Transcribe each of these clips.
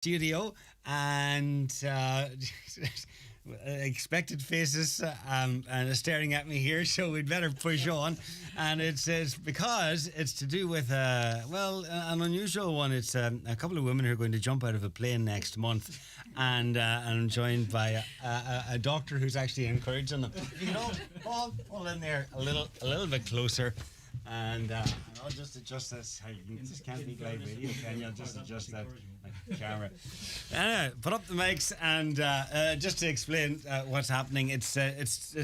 studio, and expected faces and staring at me here, so we'd better push on. And it's because it's to do with an unusual one. It's a couple of women who are going to jump out of a plane next month, and I'm joined by a doctor who's actually encouraging them. You know, all in there a little bit closer. And I'll just adjust this. You just can't be live radio, can you? I'll just adjust that camera. Put up the mics, and just to explain what's happening, it's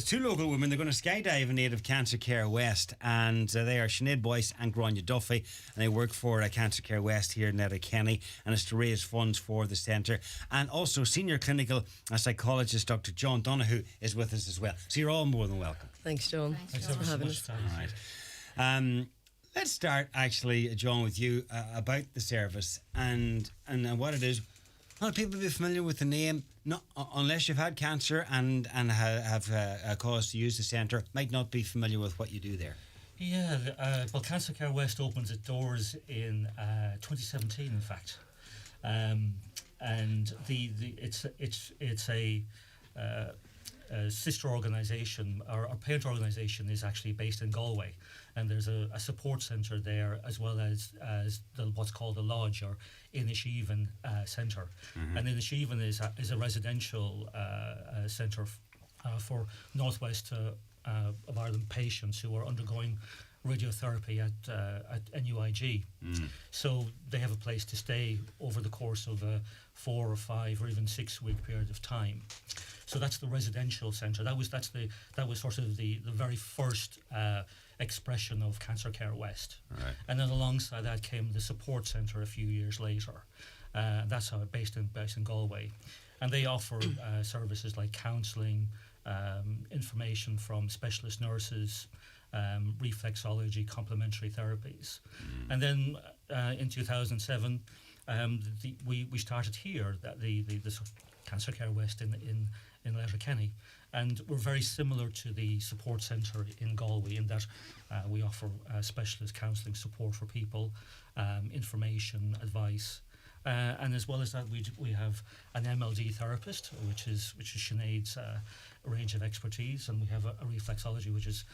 two local women. They're going to skydive in aid of Cancer Care West, and they are Sinead Boyce and Grania Duffy, and they work for Cancer Care West here in Letterkenny, and it's to raise funds for the centre. And also senior clinical psychologist Dr. John Donoghue is with us as well. So you're all more than welcome. Thanks, John. Thanks for having us. All right. Let's start actually, John, with you about the service and what it is. A lot of people be familiar with the name, not unless you've had cancer and have a cause to use the centre, might not be familiar with what you do there. Yeah, well, Cancer Care West opens its doors in 2017, in fact, and it's a sister organisation. Our parent organisation is actually based in Galway, and there's a support centre there, as well as what's called a lodge or Inisheven Centre. Mm-hmm. And Inisheven is a residential centre for northwest of Ireland patients who are undergoing radiotherapy at NUIG. Mm. So they have a place to stay over the course of a 4 or 5 or even 6 week period of time. So that's the residential centre. That was sort of the very first expression of Cancer Care West. Right. And then alongside that came the support centre a few years later. That's how based in Galway, and they offer services like counselling, information from specialist nurses, reflexology, complementary therapies. Mm. And then in 2007, we started here, the Cancer Care West in Letterkenny, and we're very similar to the support centre in Galway in that we offer specialist counselling support for people, information, advice. And as well as that, we have an MLD therapist, which is Sinead's range of expertise, and we have a reflexology, which is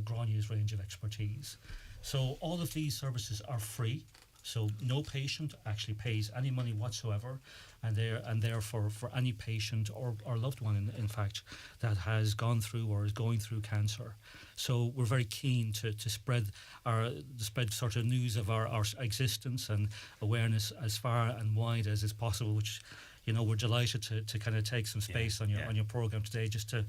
Grania's range of expertise. So all of these services are free. So no patient actually pays any money whatsoever, and they're for any patient or loved one, in fact, that has gone through or is going through cancer. So we're very keen to spread sort of news of our existence and awareness as far and wide as is possible, which, you know, we're delighted to kind of take some space on your programme today, just to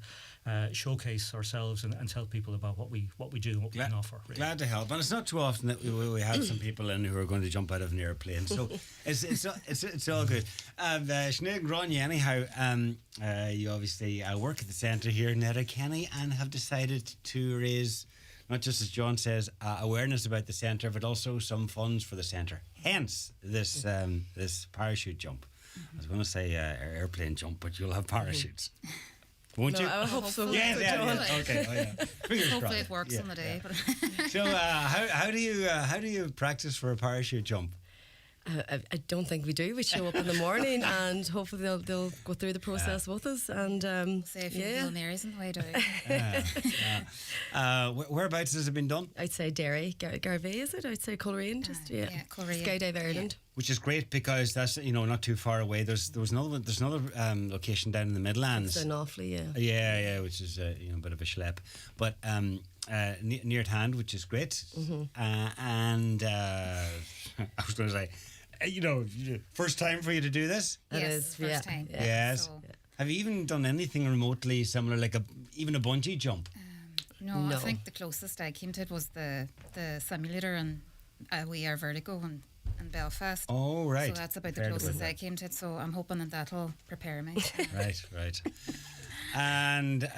showcase ourselves and tell people about what we do and what we can offer. Really. Glad to help, and it's not too often that we have some people in who are going to jump out of an airplane, so it's all good. Sinead and Grania, anyhow, you obviously work at the centre here in Letterkenny and have decided to raise, not just as John says, awareness about the centre, but also some funds for the centre. Hence this parachute jump. I was going to say airplane jump, but you'll have parachutes. Won't you? I hope so. Yeah. Okay. Oh, yeah. Hopefully it works on the day. Yeah. So how do you practice for a parachute jump? I don't think we do. We show up in the morning and hopefully they'll go through the process with us. And say a few Hail Marys on the way down. Whereabouts has it been done? I'd say Derry, Garvey, is it? I'd say Coleraine, Coleraine. Skydive Ireland. Which is great because that's, you know, not too far away. There's another location down in the Midlands. It's an awfully, yeah, which is a bit of a schlep, but near at hand, which is great. Mm-hmm. And I was going to say, you know, first time for you to do this? Yes, it is, first time. Yeah. Yes. So. Have you even done anything remotely similar, like even a bungee jump? No, I think the closest I came to it was the simulator and We Are Vertigo in Belfast. Oh, right. So that's about the closest I came to it. So I'm hoping that'll prepare me. Right. And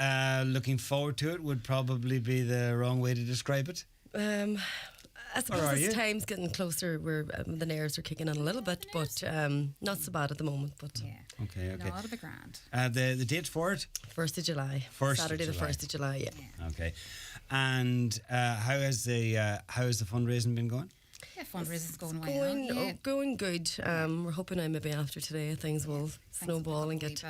looking forward to it would probably be the wrong way to describe it. I suppose as time's getting closer, where the nerves are kicking in a little bit, but not so bad at the moment. But okay. No, it'll be grand. The date for it? 1st of July. Saturday, the 1st of July. Yeah. Okay. And how has the fundraising been going? Yeah, fundraising's going well. Going, Yeah. going good. We're hoping now maybe after today things will snowball and get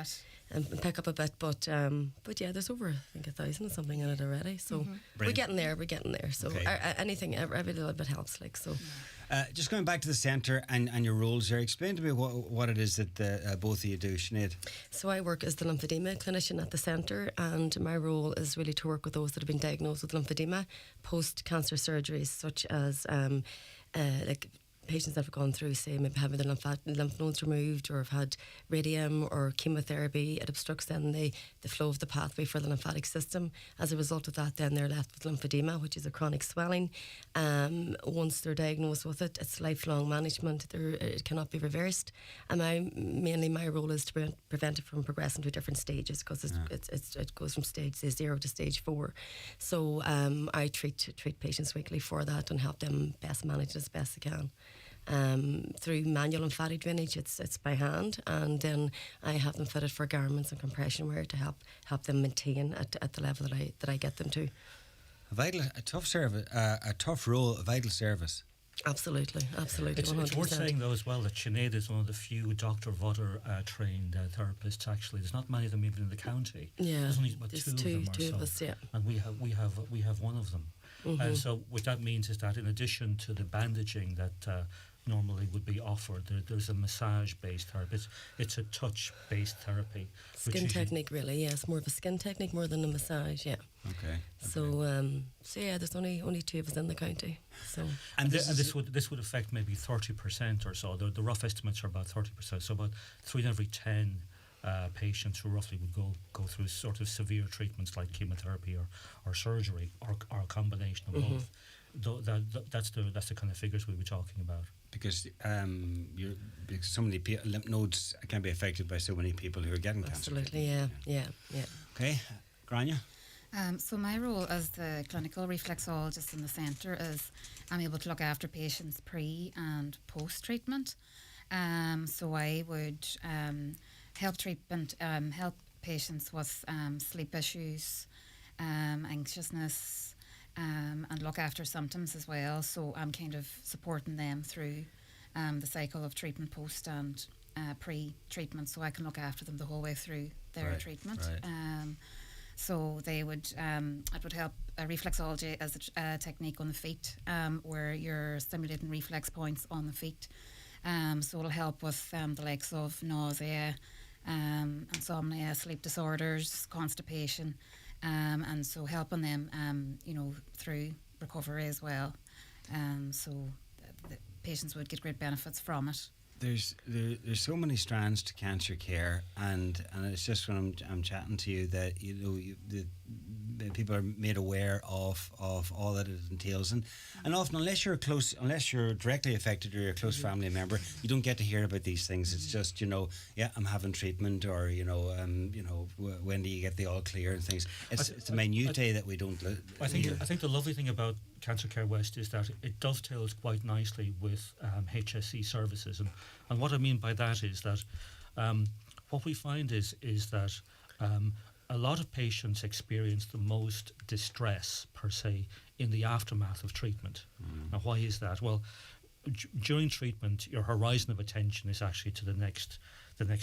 and pick up a bit. But yeah, there's over I think 1,000 something in it already. So we're getting there. We're getting there. So anything, every little bit helps. Like so. Just going back to the centre and your roles there, explain to me what it is that both of you do, Sinead. So I work as the lymphedema clinician at the centre, and my role is really to work with those that have been diagnosed with lymphedema post-cancer surgeries, such as like patients that have gone through, say, maybe having their lymph nodes removed or have had radium or chemotherapy. It obstructs then the flow of the pathway for the lymphatic system. As a result of that, then they're left with lymphedema, which is a chronic swelling. Once they're diagnosed with it, it's lifelong management. It cannot be reversed. And mainly my role is to prevent it from progressing to different stages, because it goes from stage, say, 0 to stage 4. So I treat patients weekly for that and help them best manage it as best they can. Through manual lymphatic drainage, it's by hand, and then I have them fitted for garments and compression wear to help them maintain at the level that I get them to. A tough service, a tough role, a vital service. Absolutely. It's 100%. worth saying though as well that Sinead is one of the few Dr. Vodder trained therapists. Actually, there's not many of them even in the county. Yeah, there's only about there's two of us, yeah. And we have one of them. And so what that means is that in addition to the bandaging that normally would be offered, there's a massage-based therapy. It's a touch-based therapy. Skin technique, really. Yeah, it's more of a skin technique more than a massage. Yeah. Okay. So yeah, there's only 2 of us in the county. So and this would affect maybe 30% or so. The rough estimates are about 30%. So about 3 in every 10 patients who roughly would go through sort of severe treatments like chemotherapy or surgery or a combination of both. That's the kind of figures we were talking about. Because because so many lymph nodes can be affected by so many people who are getting cancer. Absolutely, yeah. Okay, Grania. So my role as the clinical reflexologist in the centre is I'm able to look after patients pre and post treatment. So I would help patients with sleep issues, anxiousness, and look after symptoms as well. So I'm kind of supporting them through the cycle of treatment, post and pre-treatment, so I can look after them the whole way through their treatment. Right. So they would, it would help. Reflexology as a technique on the feet, where you're stimulating reflex points on the feet. So it'll help with the likes of nausea, insomnia, sleep disorders, constipation, and so helping them, through recovery as well. So the patients would get great benefits from it. There's so many strands to cancer care, and it's just when I'm chatting to you that the people are made aware of all that it entails, and often unless you're directly affected or you're a close family member, you don't get to hear about these things. It's just I'm having treatment, or when do you get the all clear and things. It's a minutiae that we don't. I think the lovely thing about Cancer Care West is that it dovetails quite nicely with HSE services, and what I mean by that is that what we find is that a lot of patients experience the most distress per se in the aftermath of treatment. Now, why is that? Well, during treatment, your horizon of attention is actually to the next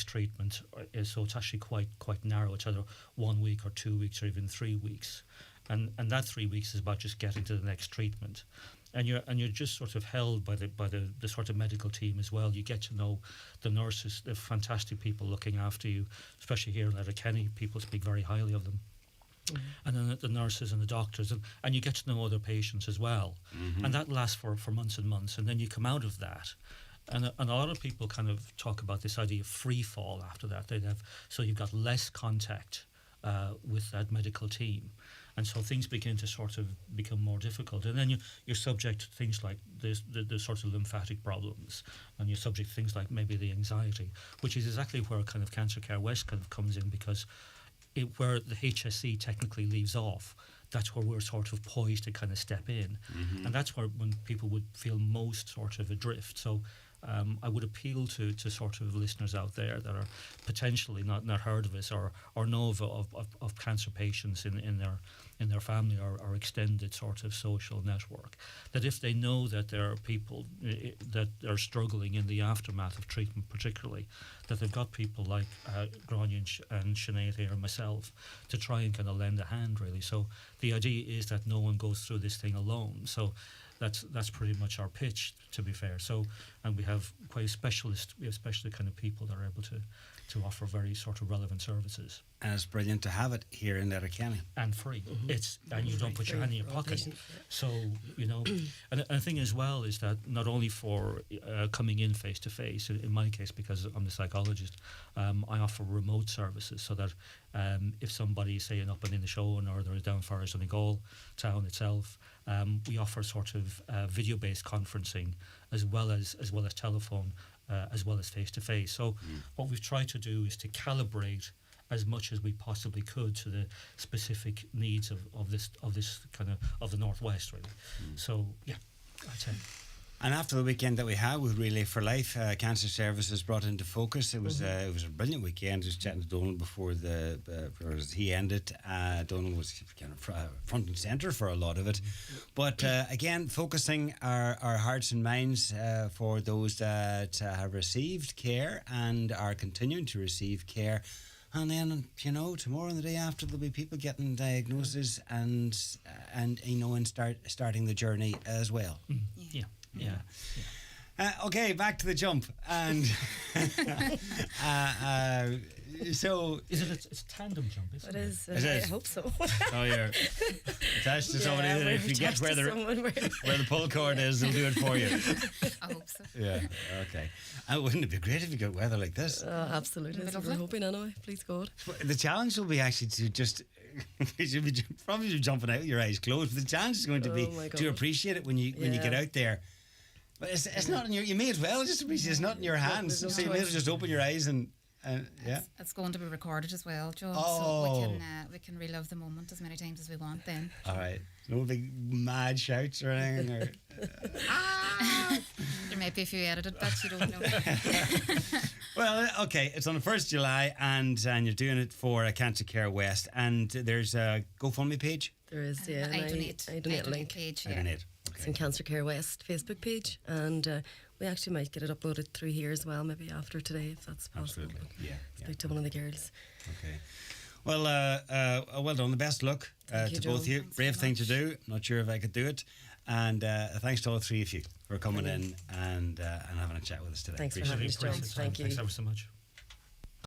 treatment, so it's actually quite narrow. It's either 1 week or 2 weeks or even 3 weeks. And that 3 weeks is about just getting to the next treatment, and you're just sort of held by the sort of medical team as well. You get to know the nurses, the fantastic people looking after you, especially here in Letterkenny. People speak very highly of them, and then the nurses and the doctors, and you get to know other patients as well, and that lasts for months and months, and then you come out of that. And a lot of people kind of talk about this idea of free fall after that. So you've got less contact with that medical team. And so things begin to sort of become more difficult. And then you're subject to things like the sort of lymphatic problems, and you're subject to things like maybe the anxiety, which is exactly where kind of Cancer Care West kind of comes in, because where the HSE technically leaves off, that's where we're sort of poised to kind of step in. And that's where when people would feel most sort of adrift. So I would appeal to sort of listeners out there that are potentially not heard of us or know of cancer patients in their family or extended sort of social network, that if they know that there are people that are struggling in the aftermath of treatment, particularly, that they've got people like Grania and Sinead here and myself to try and kind of lend a hand, really. So the idea is that no one goes through this thing alone. So that's pretty much our pitch, to be fair. So, and we have quite specialist kind of people that are able to offer very sort of relevant services. And it's brilliant to have it here in Letterkenny. And free. And you don't put your hand in your pocket. So, you know, and the thing as well is that not only for coming in face to face, in my case, because I'm the psychologist, I offer remote services so that if somebody's saying up and in the Showen or they're down Forest Donegal town itself, we offer sort of video-based conferencing as well as telephone, as well as face-to-face. So what we've tried to do is to calibrate as much as we possibly could to the specific needs of this kind of the Northwest, really. So yeah, I'd say. And after the weekend that we had with Relay for Life, Cancer Services brought into focus. It was a brilliant weekend. I was chatting to Donald before as he ended. Donald was kind of front and centre for a lot of it. But again, focusing our hearts and minds for those that have received care and are continuing to receive care. And then, you know, tomorrow and the day after, there'll be people getting diagnoses and starting the journey as well. Yeah. Okay, back to the jump. And so it's a tandem jump, isn't it? It is. It is. I hope so. Oh, you're attached to somebody that if you get where the pull cord is, they'll do it for you. I hope so. Yeah, okay. Wouldn't it be great if you got weather like this? Absolutely. We're hoping anyway, please God. The challenge will be actually to just you'll be probably jumping out with your eyes closed, but the challenge is going to be to appreciate it when you get out there. But it's not in your. You may as well just appreciate it's not in your hands. So you may as well just open your eyes and yeah. It's going to be recorded as well, Joe. Oh. So we can relive the moment as many times as we want. Then. All right. No big mad shouts or anything. Or, There might be a few edited bits, you don't know. Well, okay. It's on the 1st of July, and you're doing it for Cancer Care West, and there's a GoFundMe page. There is, yeah. I donate link page. I donate. Okay. It's in Cancer Care West Facebook page, and we actually might get it uploaded through here as well, maybe after today, if that's possible. Absolutely. Yeah. Speak to one of the girls. Okay. Well, well done. The best luck to both of you. Thanks Brave very thing to do. Not sure if I could do it. And thanks to all three of you for coming in and having a chat with us today. Thanks for Appreciate having it. us, John. Thank you. Thanks ever so much.